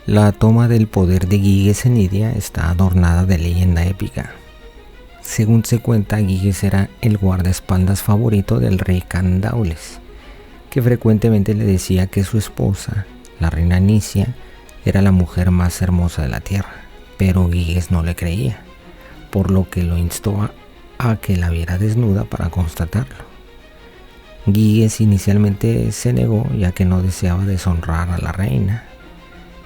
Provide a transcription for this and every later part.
La toma del poder de Giges en Lidia está adornada de leyenda épica. Según se cuenta, Giges era el guardaespaldas favorito del rey Candaules, que frecuentemente le decía que su esposa, la reina Nicia, era la mujer más hermosa de la tierra, pero Giges no le creía, por lo que lo instó a que la viera desnuda para constatarlo. Giges inicialmente se negó, ya que no deseaba deshonrar a la reina.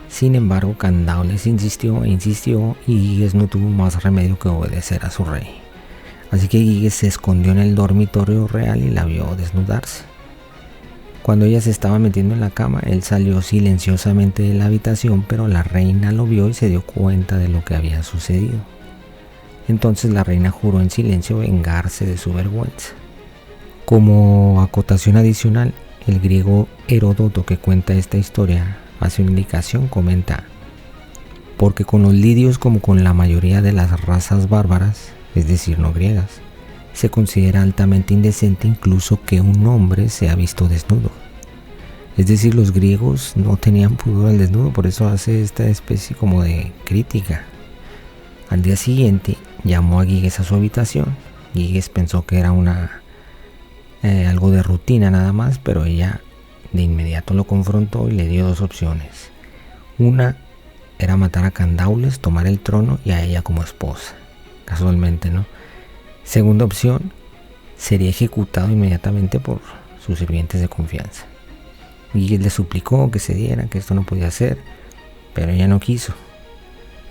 Sin embargo, Candaules insistió e insistió y Giges no tuvo más remedio que obedecer a su rey. Así que Giges se escondió en el dormitorio real y la vio desnudarse. Cuando ella se estaba metiendo en la cama, él salió silenciosamente de la habitación, pero la reina lo vio y se dio cuenta de lo que había sucedido. Entonces la reina juró en silencio vengarse de su vergüenza. Como acotación adicional, el griego Heródoto, que cuenta esta historia, hace una indicación, comenta: porque con los lidios, como con la mayoría de las razas bárbaras, es decir, no griegas, se considera altamente indecente incluso que un hombre sea visto desnudo. Es decir, los griegos no tenían pudor al desnudo, por eso hace esta especie como de crítica. Al día siguiente llamó a Giges a su habitación. Giges pensó que era algo de rutina nada más, pero ella de inmediato lo confrontó y le dio dos opciones. Una era matar a Candaules, tomar el trono y a ella como esposa, casualmente, ¿no? Segunda opción, sería ejecutado inmediatamente por sus sirvientes de confianza. Giges le suplicó que se diera, que esto no podía ser, pero ella no quiso.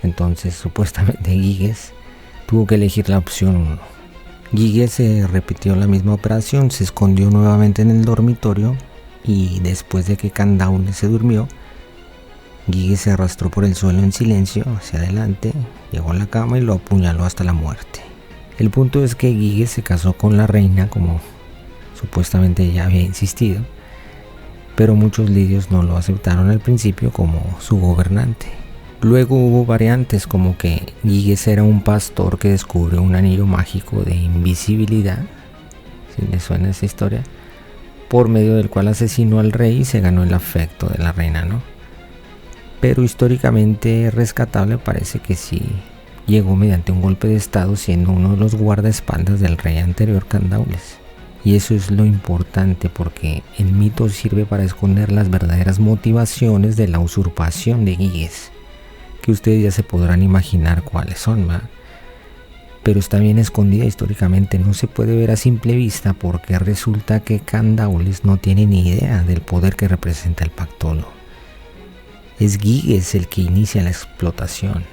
Entonces, supuestamente Giges tuvo que elegir la opción 1. Giges se repitió la misma operación, se escondió nuevamente en el dormitorio y después de que Candaules se durmió, Giges se arrastró por el suelo en silencio hacia adelante, llegó a la cama y lo apuñaló hasta la muerte. El punto es que Giges se casó con la reina como supuestamente ella había insistido, pero muchos lidios no lo aceptaron al principio como su gobernante. Luego hubo variantes, como que Giges era un pastor que descubrió un anillo mágico de invisibilidad, si les suena esa historia, por medio del cual asesinó al rey y se ganó el afecto de la reina, ¿no? Pero históricamente rescatable parece que sí llegó mediante un golpe de estado, siendo uno de los guardaespaldas del rey anterior, Candaules. Y eso es lo importante, porque el mito sirve para esconder las verdaderas motivaciones de la usurpación de Giges, que ustedes ya se podrán imaginar cuáles son, ¿va? Pero está bien escondida históricamente, no se puede ver a simple vista, porque resulta que Candaules no tiene ni idea del poder que representa el Pactolo. Es Giges el que inicia la explotación,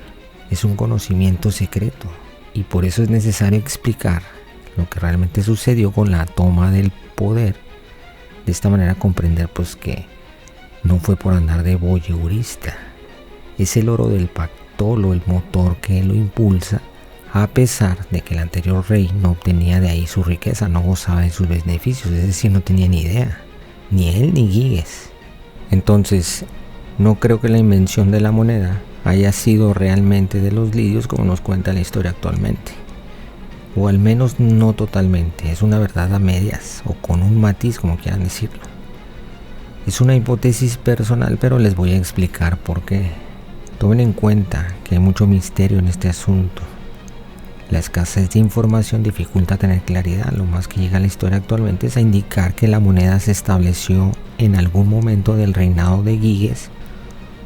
es un conocimiento secreto, y por eso es necesario explicar lo que realmente sucedió con la toma del poder. De esta manera comprender pues que no fue por andar de voyeurista. Es el oro del Pactolo el motor que lo impulsa, a pesar de que el anterior rey no obtenía de ahí su riqueza, no gozaba de sus beneficios, es decir, no tenía ni idea, ni él ni Giges. Entonces, no creo que la invención de la moneda haya sido realmente de los lidios como nos cuenta la historia actualmente, o al menos no totalmente, es una verdad a medias o con un matiz, como quieran decirlo. Es una hipótesis personal, pero les voy a explicar por qué. Tomen en cuenta que hay mucho misterio en este asunto. La escasez de información dificulta tener claridad. Lo más que llega a la historia actualmente es a indicar que la moneda se estableció en algún momento del reinado de Giges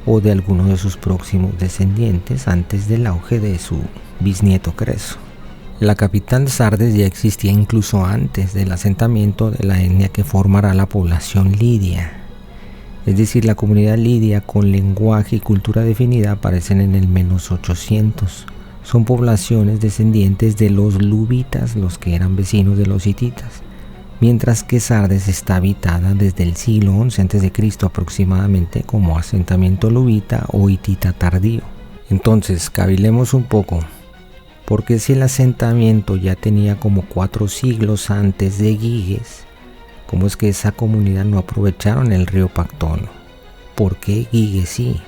o de alguno de sus próximos descendientes antes del auge de su bisnieto Creso. La capital Sardes ya existía incluso antes del asentamiento de la etnia que formará la población lidia. Es decir, la comunidad lidia con lenguaje y cultura definida aparecen en el menos 800. Son poblaciones descendientes de los luvitas, los que eran vecinos de los hititas, mientras que Sardes está habitada desde el siglo XI a.C. aproximadamente como asentamiento luvita o hitita tardío. Entonces, cavilemos un poco, porque si el asentamiento ya tenía como 4 siglos antes de Giges, ¿cómo es que esa comunidad no aprovecharon el río Pactolo? ¿Por qué Giges sí?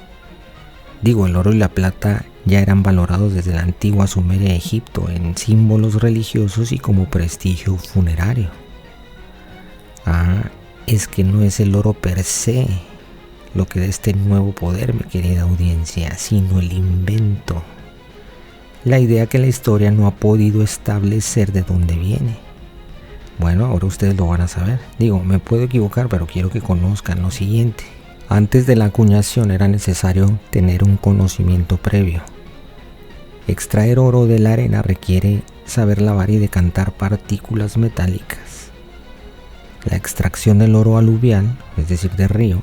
Digo, el oro y la plata ya eran valorados desde la antigua Sumeria de Egipto en símbolos religiosos y como prestigio funerario. Es que no es el oro per se, lo que da este nuevo poder, mi querida audiencia, sino el invento. La idea que la historia no ha podido establecer de dónde viene. Bueno, ahora ustedes lo van a saber. Digo, me puedo equivocar, pero quiero que conozcan lo siguiente. Antes de la acuñación era necesario tener un conocimiento previo. Extraer oro de la arena requiere saber lavar y decantar partículas metálicas. La extracción del oro aluvial, es decir, de río,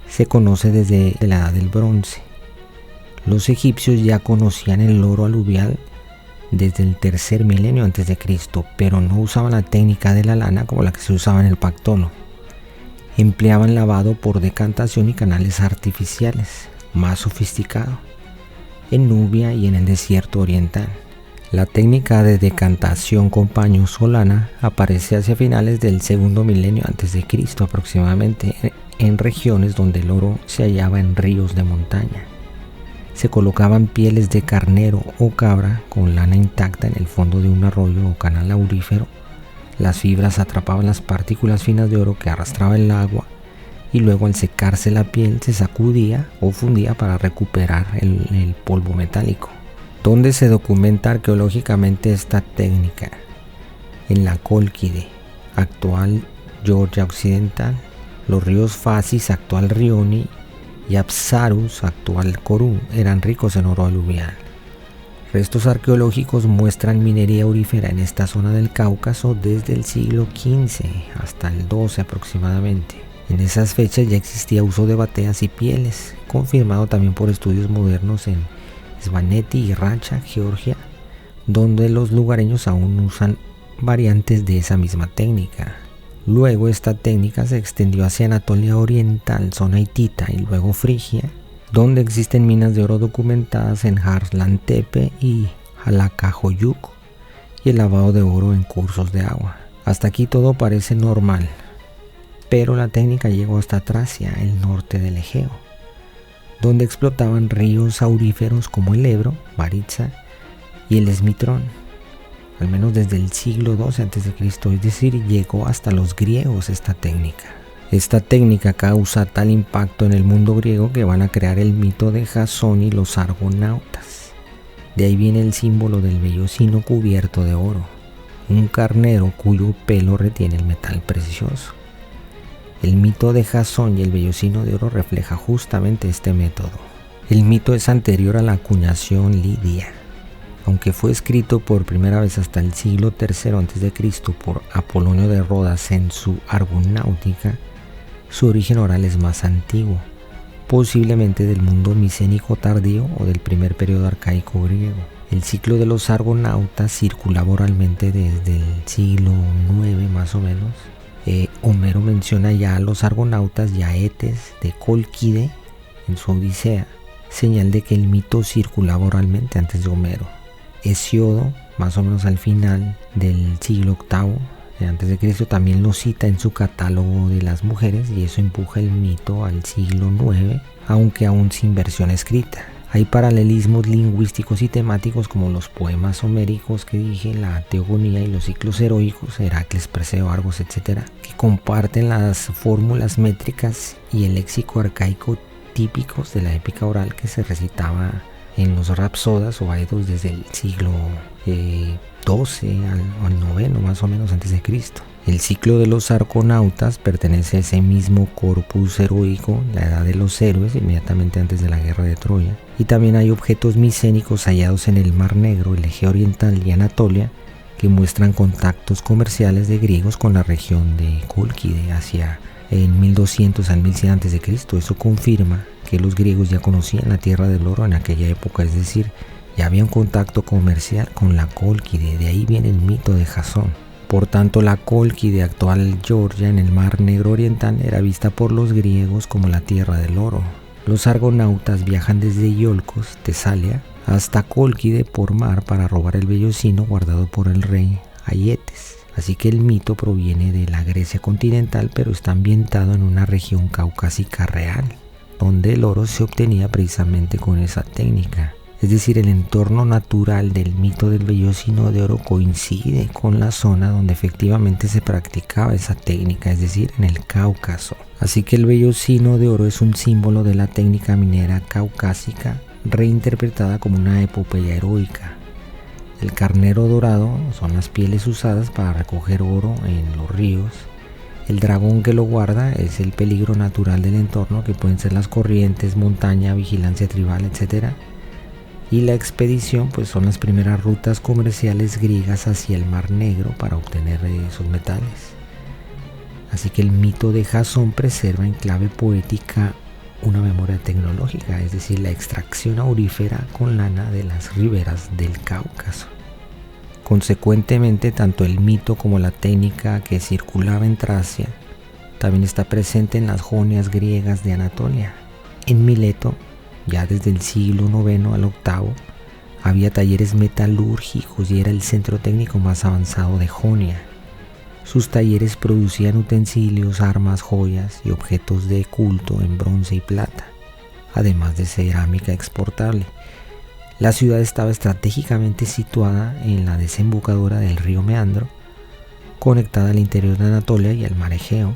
se conoce desde la edad del bronce. Los egipcios ya conocían el oro aluvial desde el tercer milenio antes de Cristo, pero no usaban la técnica de la lana como la que se usaba en el Pactolo. Empleaban lavado por decantación y canales artificiales, más sofisticado, en Nubia y en el desierto oriental. La técnica de decantación con paños o lana aparece hacia finales del segundo milenio antes de Cristo aproximadamente, en regiones donde el oro se hallaba en ríos de montaña. Se colocaban pieles de carnero o cabra con lana intacta en el fondo de un arroyo o canal aurífero. Las fibras atrapaban las partículas finas de oro que arrastraba el agua y luego al secarse la piel se sacudía o fundía para recuperar el polvo metálico. ¿Dónde se documenta arqueológicamente esta técnica? En la Cólquide, actual Georgia Occidental, los ríos Fasis, actual Rioni, y Apsarus, actual Corú, eran ricos en oro aluvial. Restos arqueológicos muestran minería aurífera en esta zona del Cáucaso desde el siglo XV hasta el XII aproximadamente. En esas fechas ya existía uso de bateas y pieles, confirmado también por estudios modernos en Svaneti y Racha, Georgia, donde los lugareños aún usan variantes de esa misma técnica. Luego esta técnica se extendió hacia Anatolia Oriental, zona hitita y luego Frigia, donde existen minas de oro documentadas en Arslan Tepe y Halakajoyuk y el lavado de oro en cursos de agua. Hasta aquí todo parece normal, pero la técnica llegó hasta Tracia, el norte del Egeo, donde explotaban ríos auríferos como el Ebro, Baritza y el Esmitrón, al menos desde el siglo XII a.C., es decir, llegó hasta los griegos esta técnica. Esta técnica causa tal impacto en el mundo griego que van a crear el mito de Jasón y los argonautas. De ahí viene el símbolo del vellocino cubierto de oro, un carnero cuyo pelo retiene el metal precioso. El mito de Jasón y el vellocino de oro refleja justamente este método. El mito es anterior a la acuñación lidia, aunque fue escrito por primera vez hasta el siglo III a.C. por Apolonio de Rodas en su Argonáutica. Su origen oral es más antiguo, posiblemente del mundo micénico tardío o del primer periodo arcaico griego. El ciclo de los argonautas circulaba oralmente desde el siglo IX más o menos. Homero menciona ya a los argonautas y a Etes de Cólquide en su Odisea, señal de que el mito circulaba oralmente antes de Homero. Hesíodo, más o menos al final del siglo VIII antes de Cristo, también lo cita en su catálogo de las mujeres y eso empuja el mito al siglo IX, aunque aún sin versión escrita. Hay paralelismos lingüísticos y temáticos como los poemas homéricos que dije, la teogonía y los ciclos heroicos, Heracles, Perseo, Argos, etc., que comparten las fórmulas métricas y el léxico arcaico típicos de la épica oral que se recitaba en los rapsodas o aedos desde el siglo XII al IX más o menos antes de Cristo. El ciclo de los argonautas pertenece a ese mismo corpus heroico, la edad de los héroes, inmediatamente antes de la guerra de Troya. Y también hay objetos micénicos hallados en el Mar Negro, el Egeo Oriental y Anatolia, que muestran contactos comerciales de griegos con la región de Cólquide hacia en 1200 al 1100 a.C. Eso confirma que los griegos ya conocían la tierra del oro en aquella época, es decir, ya había un contacto comercial con la Cólquide, de ahí viene el mito de Jasón. Por tanto, la Cólquide, actual Georgia, en el Mar Negro Oriental, era vista por los griegos como la tierra del oro. Los argonautas viajan desde Iolcos, Tesalia, hasta Cólquide por mar para robar el vellocino guardado por el rey Aietes. Así que el mito proviene de la Grecia continental, pero está ambientado en una región caucásica real, donde el oro se obtenía precisamente con esa técnica. Es decir, el entorno natural del mito del vellocino de oro coincide con la zona donde efectivamente se practicaba esa técnica, es decir, en el Cáucaso. Así que el vellocino de oro es un símbolo de la técnica minera caucásica reinterpretada como una epopeya heroica. El carnero dorado son las pieles usadas para recoger oro en los ríos. El dragón que lo guarda es el peligro natural del entorno, que pueden ser las corrientes, montaña, vigilancia tribal, etc. Y la expedición pues son las primeras rutas comerciales griegas hacia el Mar Negro para obtener esos metales. Así que el mito de Jasón preserva en clave poética una memoria tecnológica, es decir, la extracción aurífera con lana de las riberas del Cáucaso. Consecuentemente, tanto el mito como la técnica que circulaba en Tracia también está presente en las jonias griegas de Anatolia. En Mileto, ya desde el siglo IX al VIII, había talleres metalúrgicos y era el centro técnico más avanzado de Jonia. Sus talleres producían utensilios, armas, joyas y objetos de culto en bronce y plata, además de cerámica exportable. La ciudad estaba estratégicamente situada en la desembocadura del río Meandro, conectada al interior de Anatolia y al mar Egeo,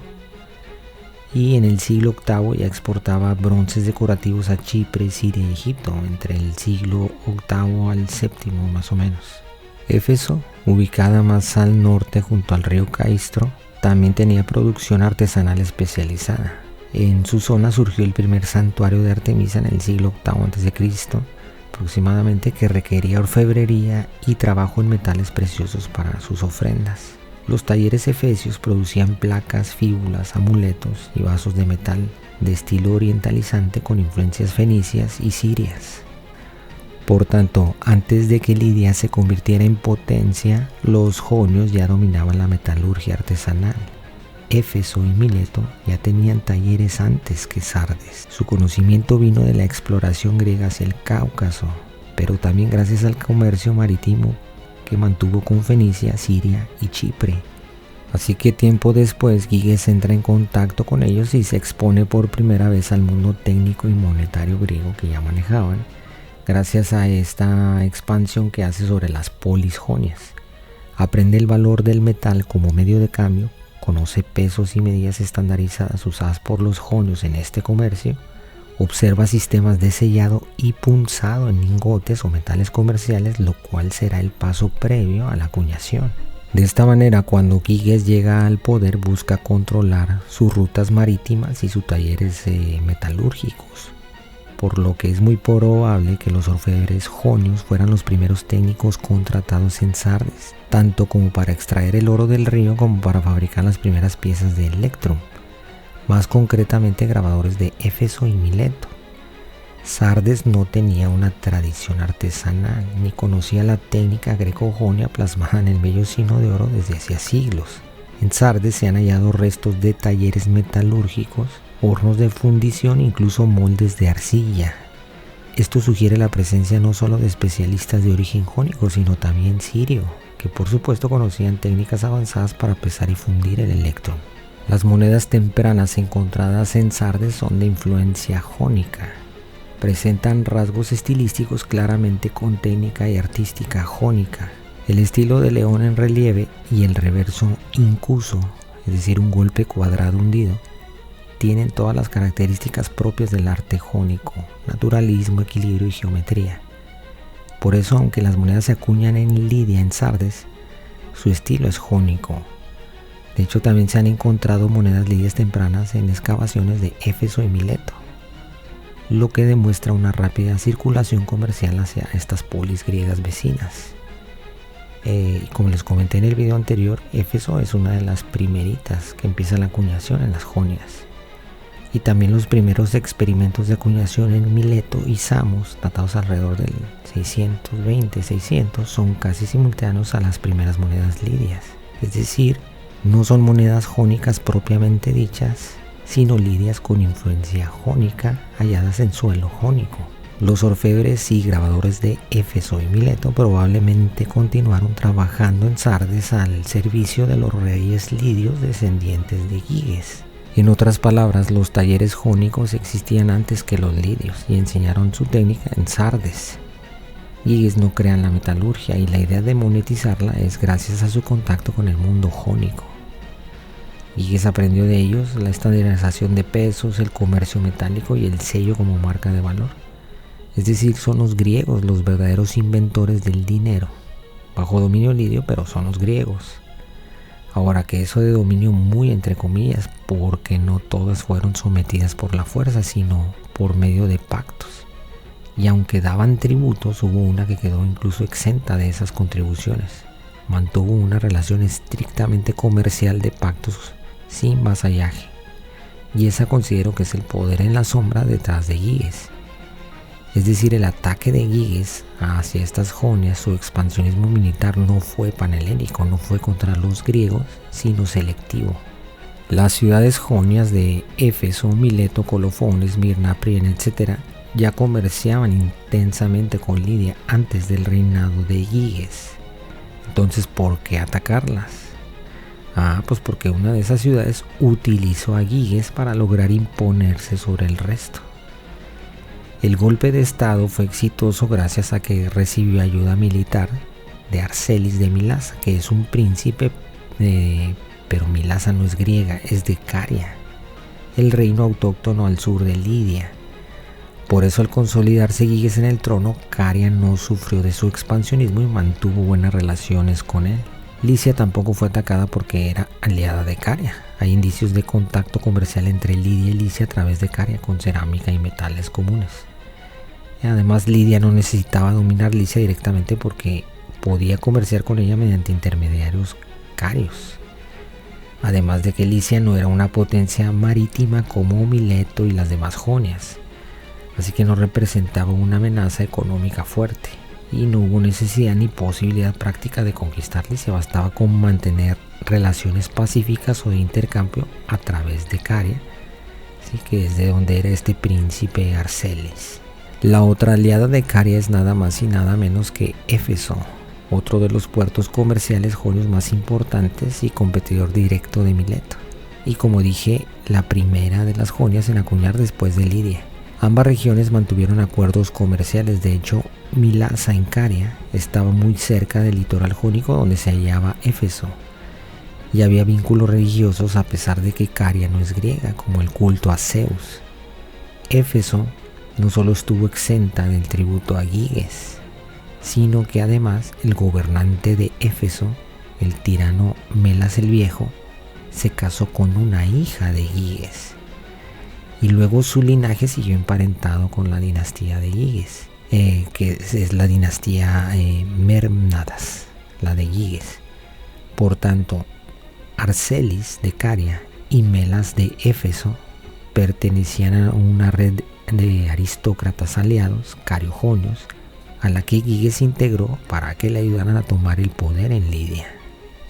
y en el siglo VIII ya exportaba bronces decorativos a Chipre, Siria y Egipto, entre el siglo VIII al VII más o menos. Éfeso, ubicada más al norte junto al río Caistro, también tenía producción artesanal especializada. En su zona surgió el primer santuario de Artemisa en el siglo VIII a.C., aproximadamente, que requería orfebrería y trabajo en metales preciosos para sus ofrendas. Los talleres efesios producían placas, fíbulas, amuletos y vasos de metal de estilo orientalizante con influencias fenicias y sirias. Por tanto, antes de que Lidia se convirtiera en potencia, los jonios ya dominaban la metalurgia artesanal. Éfeso y Mileto ya tenían talleres antes que Sardes. Su conocimiento vino de la exploración griega hacia el Cáucaso, pero también gracias al comercio marítimo que mantuvo con Fenicia, Siria y Chipre. Así que tiempo después Giges entra en contacto con ellos y se expone por primera vez al mundo técnico y monetario griego que ya manejaban, gracias a esta expansión que hace sobre las polis jonias. Aprende el valor del metal como medio de cambio, conoce pesos y medidas estandarizadas usadas por los jonios en este comercio, observa sistemas de sellado y punzado en lingotes o metales comerciales, lo cual será el paso previo a la acuñación. De esta manera, cuando Giges llega al poder, busca controlar sus rutas marítimas y sus talleres metalúrgicos, por lo que es muy probable que los orfebres jonios fueran los primeros técnicos contratados en Sardes, tanto como para extraer el oro del río como para fabricar las primeras piezas de electrum, más concretamente grabadores de Éfeso y Mileto. Sardes no tenía una tradición artesanal, ni conocía la técnica greco-jonia plasmada en el vellocino de oro desde hacía siglos. En Sardes se han hallado restos de talleres metalúrgicos, hornos de fundición e incluso moldes de arcilla. Esto sugiere la presencia no solo de especialistas de origen jónico, sino también sirio, que por supuesto conocían técnicas avanzadas para pesar y fundir el electrum. Las monedas tempranas encontradas en Sardes son de influencia jónica. Presentan rasgos estilísticos claramente con técnica y artística jónica. El estilo de león en relieve y el reverso incuso, es decir, un golpe cuadrado hundido, tienen todas las características propias del arte jónico: naturalismo, equilibrio y geometría. Por eso, aunque las monedas se acuñan en Lidia, en Sardes, su estilo es jónico. De hecho, también se han encontrado monedas lidias tempranas en excavaciones de Éfeso y Mileto, lo que demuestra una rápida circulación comercial hacia estas polis griegas vecinas. Como les comenté en el video anterior, Éfeso es una de las primeritas que empieza la acuñación en las jonias. Y también los primeros experimentos de acuñación en Mileto y Samos, datados alrededor del 620-600, son casi simultáneos a las primeras monedas lidias. Es decir, no son monedas jónicas propiamente dichas, sino lidias con influencia jónica halladas en suelo jónico. Los orfebres y grabadores de Éfeso y Mileto probablemente continuaron trabajando en Sardes al servicio de los reyes lidios descendientes de Giges. En otras palabras, los talleres jónicos existían antes que los lidios y enseñaron su técnica en Sardes. Giges no crean la metalurgia y la idea de monetizarla es gracias a su contacto con el mundo jónico. Giges aprendió de ellos la estandarización de pesos, el comercio metálico y el sello como marca de valor. Es decir, son los griegos los verdaderos inventores del dinero, bajo dominio lidio, pero son los griegos. Ahora, que eso de dominio muy entre comillas, porque no todas fueron sometidas por la fuerza, sino por medio de pactos. Y aunque daban tributos, hubo una que quedó incluso exenta de esas contribuciones. Mantuvo una relación estrictamente comercial de pactos sin vasallaje. Y esa considero que es el poder en la sombra detrás de Giges. Es decir, el ataque de Giges hacia estas jonias, su expansionismo militar no fue panhelénico, no fue contra los griegos, sino selectivo. Las ciudades jonias de Éfeso, Mileto, Colofón, Esmirna, Priene, etc. ya comerciaban intensamente con Lidia antes del reinado de Giges. Entonces, ¿por qué atacarlas? Pues porque una de esas ciudades utilizó a Giges para lograr imponerse sobre el resto. El golpe de estado fue exitoso gracias a que recibió ayuda militar de Arcelis de Milasa, que es un príncipe, pero Milasa no es griega, es de Caria, el reino autóctono al sur de Lidia. Por eso, al consolidarse Giges en el trono, Caria no sufrió de su expansionismo y mantuvo buenas relaciones con él. Licia tampoco fue atacada porque era aliada de Caria. Hay indicios de contacto comercial entre Lidia y Licia a través de Caria con cerámica y metales comunes. Además, Lidia no necesitaba dominar Licia directamente porque podía comerciar con ella mediante intermediarios carios. Además de que Licia no era una potencia marítima como Mileto y las demás jonias, así que no representaba una amenaza económica fuerte. Y no hubo necesidad ni posibilidad práctica de conquistar Licia, bastaba con mantener relaciones pacíficas o de intercambio a través de Caria, ¿sí? Que es de donde era este príncipe Arcelis. La otra aliada de Caria es nada más y nada menos que Éfeso, otro de los puertos comerciales jonios más importantes y competidor directo de Mileto. Y como dije, la primera de las jonias en acuñar después de Lidia. Ambas regiones mantuvieron acuerdos comerciales. De hecho, Milasa en Caria estaba muy cerca del litoral jónico donde se hallaba Éfeso, y había vínculos religiosos a pesar de que Caria no es griega, como el culto a Zeus. Éfeso no solo estuvo exenta del tributo a Giges, sino que además el gobernante de Éfeso, el tirano Melas el Viejo, se casó con una hija de Giges. Y luego su linaje siguió emparentado con la dinastía de Giges, que es la dinastía Mermnadas, la de Giges. Por tanto, Arcelis de Caria y Melas de Éfeso pertenecían a una red de aristócratas aliados, cariojonios, a la que Giges integró para que le ayudaran a tomar el poder en Lidia.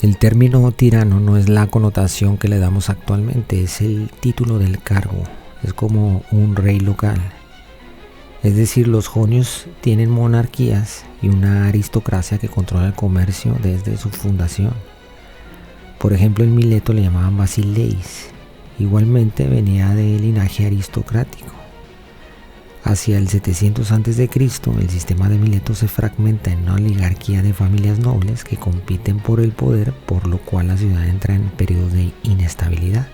El término tirano no es la connotación que le damos actualmente, es el título del cargo. Es como un rey local. Es decir, los jonios tienen monarquías y una aristocracia que controla el comercio desde su fundación. Por ejemplo, en Mileto le llamaban Basileis. Igualmente venía de linaje aristocrático. Hacia el 700 a.C., el sistema de Mileto se fragmenta en una oligarquía de familias nobles que compiten por el poder, por lo cual la ciudad entra en periodos de inestabilidad.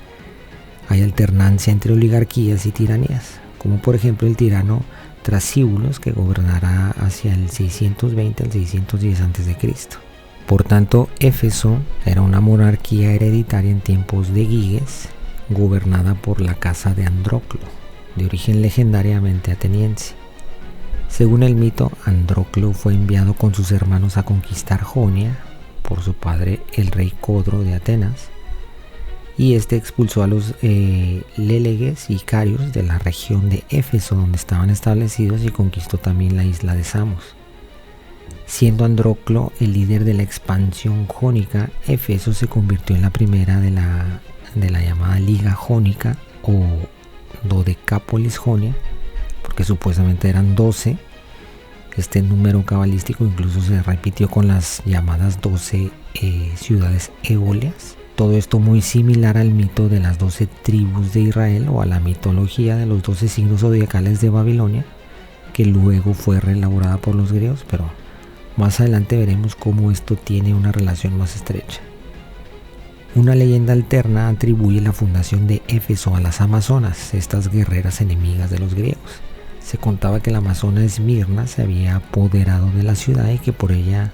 Hay alternancia entre oligarquías y tiranías, como por ejemplo el tirano Trasíbulos, que gobernará hacia el 620 al 610 a.C. Por tanto, Éfeso era una monarquía hereditaria en tiempos de Giges, gobernada por la casa de Androclo, de origen legendariamente ateniense. Según el mito, Androclo fue enviado con sus hermanos a conquistar Jonia por su padre, el rey Codro de Atenas, y este expulsó a los léleges y carios de la región de Éfeso donde estaban establecidos y conquistó también la isla de Samos. Siendo Androclo el líder de la expansión jónica, Éfeso se convirtió en la primera de la llamada Liga Jónica o Dodecápolis Jonia, porque supuestamente eran 12. Este número cabalístico incluso se repitió con las llamadas 12 ciudades eolias. Todo esto muy similar al mito de las 12 tribus de Israel o a la mitología de los 12 signos zodiacales de Babilonia, que luego fue reelaborada por los griegos, pero más adelante veremos cómo esto tiene una relación más estrecha. Una leyenda alterna atribuye la fundación de Éfeso a las amazonas, estas guerreras enemigas de los griegos. Se contaba que la amazona Esmirna se había apoderado de la ciudad y que por ella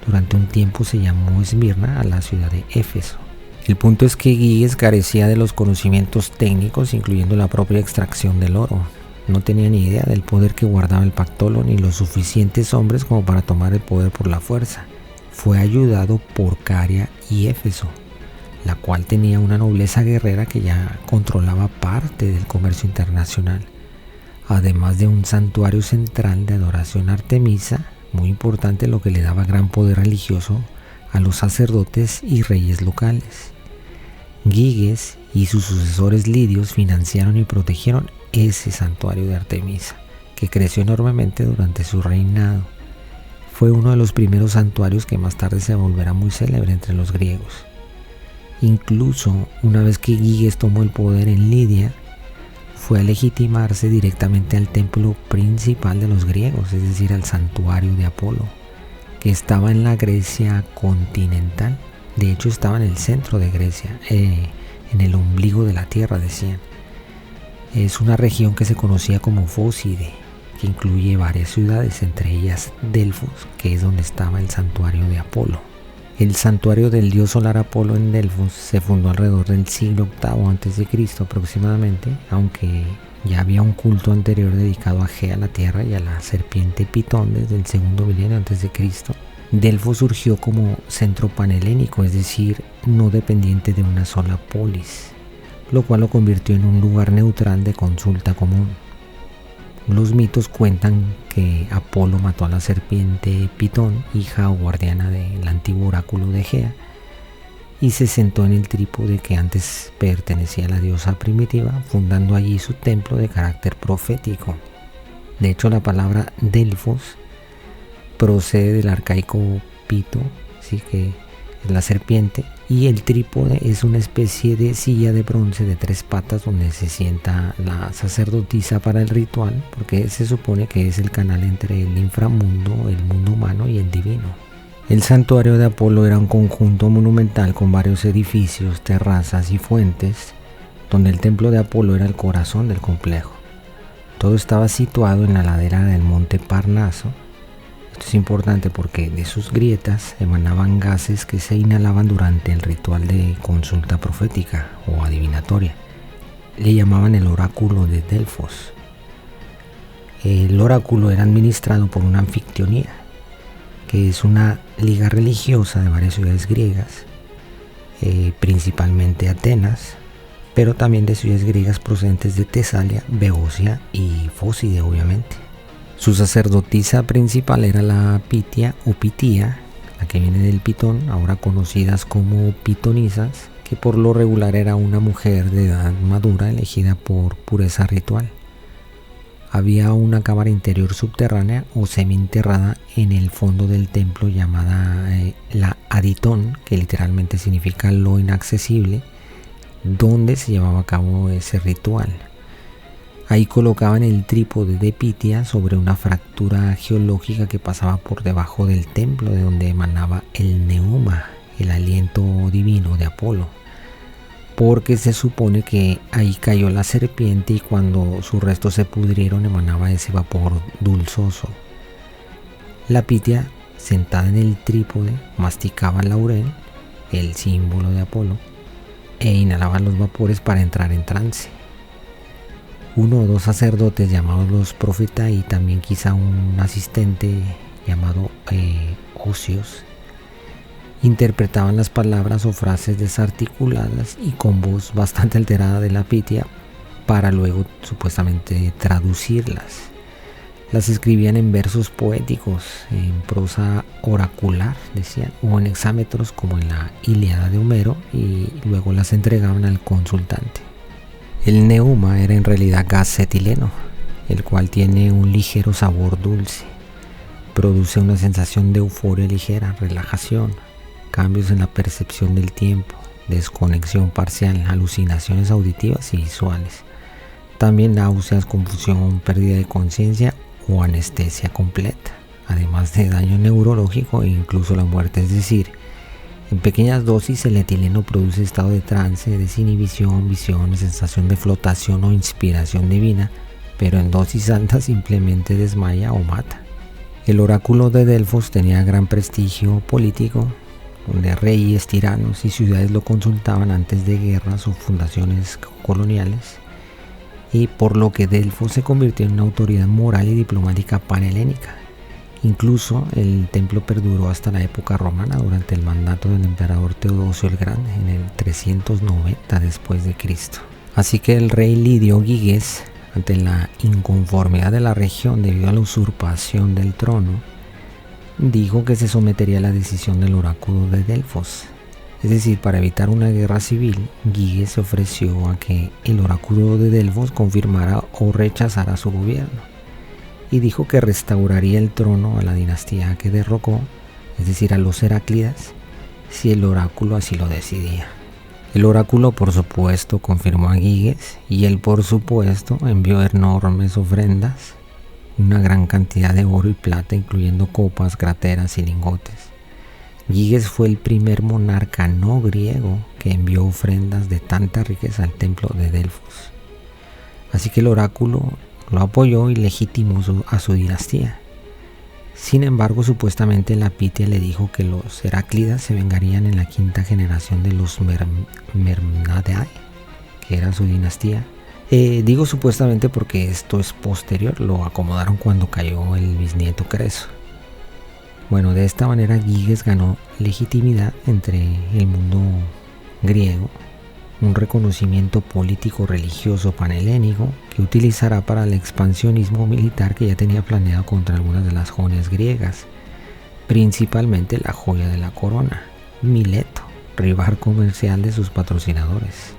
durante un tiempo se llamó Esmirna a la ciudad de Éfeso. El punto es que Giges carecía de los conocimientos técnicos, incluyendo la propia extracción del oro. No tenía ni idea del poder que guardaba el Pactolo ni los suficientes hombres como para tomar el poder por la fuerza. Fue ayudado por Caria y Éfeso, la cual tenía una nobleza guerrera que ya controlaba parte del comercio internacional, además de un santuario central de adoración a Artemisa, muy importante, lo que le daba gran poder religioso a los sacerdotes y reyes locales. Giges y sus sucesores lidios financiaron y protegieron ese santuario de Artemisa, que creció enormemente durante su reinado. Fue uno de los primeros santuarios que más tarde se volverá muy célebre entre los griegos. Incluso una vez que Giges tomó el poder en Lidia, fue a legitimarse directamente al templo principal de los griegos, es decir, al santuario de Apolo, que estaba en la Grecia continental. De hecho, estaba en el centro de Grecia, en el ombligo de la tierra, decían. Es una región que se conocía como Fócide, que incluye varias ciudades, entre ellas Delfos, que es donde estaba el santuario de Apolo. El santuario del dios solar Apolo en Delfos se fundó alrededor del siglo VIII a.C. aproximadamente, aunque ya había un culto anterior dedicado a Gea, la tierra, y a la serpiente Pitón desde el segundo milenio a.C. Delfos surgió como centro panhelénico, es decir, no dependiente de una sola polis, lo cual lo convirtió en un lugar neutral de consulta común. Los mitos cuentan que Apolo mató a la serpiente Pitón, hija o guardiana del antiguo oráculo de Gea, y se sentó en el trípode que antes pertenecía a la diosa primitiva, fundando allí su templo de carácter profético. De hecho, la palabra Delfos procede del arcaico pito, ¿sí?, que es la serpiente, y el trípode es una especie de silla de bronce de 3 patas donde se sienta la sacerdotisa para el ritual, porque se supone que es el canal entre el inframundo, el mundo humano y el divino. El santuario de Apolo era un conjunto monumental con varios edificios, terrazas y fuentes, donde el templo de Apolo era el corazón del complejo. Todo estaba situado en la ladera del monte Parnaso. Esto es importante porque de sus grietas emanaban gases que se inhalaban durante el ritual de consulta profética o adivinatoria. Le llamaban el oráculo de Delfos. El oráculo era administrado por una anfictionía, que es una liga religiosa de varias ciudades griegas, principalmente Atenas, pero también de ciudades griegas procedentes de Tesalia, Beocia y Fócide, obviamente. Su sacerdotisa principal era la Pitia o Pitía, la que viene del pitón, ahora conocidas como pitonisas, que por lo regular era una mujer de edad madura elegida por pureza ritual. Había una cámara interior subterránea o semienterrada en el fondo del templo llamada la Aditón, que literalmente significa lo inaccesible, donde se llevaba a cabo ese ritual. Ahí colocaban el trípode de Pitia sobre una fractura geológica que pasaba por debajo del templo, de donde emanaba el neuma, el aliento divino de Apolo, porque se supone que ahí cayó la serpiente y cuando sus restos se pudrieron emanaba ese vapor dulzoso. La Pitia, sentada en el trípode, masticaba el laurel, el símbolo de Apolo, e inhalaba los vapores para entrar en trance. Uno o dos sacerdotes llamados los profetas y también quizá un asistente llamado Ocios interpretaban las palabras o frases desarticuladas y con voz bastante alterada de la Pitia para luego supuestamente traducirlas. Las escribían en versos poéticos, en prosa oracular, decían, o en hexámetros como en la Ilíada de Homero, y luego las entregaban al consultante. El neuma era en realidad gas etileno, el cual tiene un ligero sabor dulce. Produce una sensación de euforia ligera, relajación, cambios en la percepción del tiempo, desconexión parcial, alucinaciones auditivas y visuales. También náuseas, confusión, pérdida de conciencia o anestesia completa, además de daño neurológico e incluso la muerte. Es decir, En pequeñas dosis el etileno produce estado de trance, desinhibición, visión, sensación de flotación o inspiración divina, pero en dosis altas simplemente desmaya o mata. El oráculo de Delfos tenía gran prestigio político, donde reyes, tiranos y ciudades lo consultaban antes de guerras o fundaciones coloniales, y por lo que Delfos se convirtió en una autoridad moral y diplomática panhelénica. Incluso el templo perduró hasta la época romana durante el mandato del emperador Teodosio el Grande en el 390 después de Cristo. Así que el rey lidio Giges, ante la inconformidad de la región debido a la usurpación del trono, dijo que se sometería a la decisión del oráculo de Delfos. Es decir, para evitar una guerra civil, Giges se ofreció a que el oráculo de Delfos confirmara o rechazara su gobierno, y dijo que restauraría el trono a la dinastía que derrocó, es decir, a los Heráclidas, si el oráculo así lo decidía. El oráculo, por supuesto, confirmó a Giges, y él, por supuesto, envió enormes ofrendas, una gran cantidad de oro y plata, incluyendo copas, crateras y lingotes. Giges fue el primer monarca no griego que envió ofrendas de tanta riqueza al templo de Delfos. Así que el oráculo lo apoyó y legitimó a su dinastía. Sin embargo, supuestamente la Pitia le dijo que los Heráclidas se vengarían en la quinta generación de los Mernadae, que era su dinastía. Digo supuestamente porque esto es posterior, lo acomodaron cuando cayó el bisnieto Creso. Bueno, de esta manera Giges ganó legitimidad entre el mundo griego, un reconocimiento político-religioso panhelénico que utilizará para el expansionismo militar que ya tenía planeado contra algunas de las joyas griegas, principalmente la joya de la corona, Mileto, rival comercial de sus patrocinadores.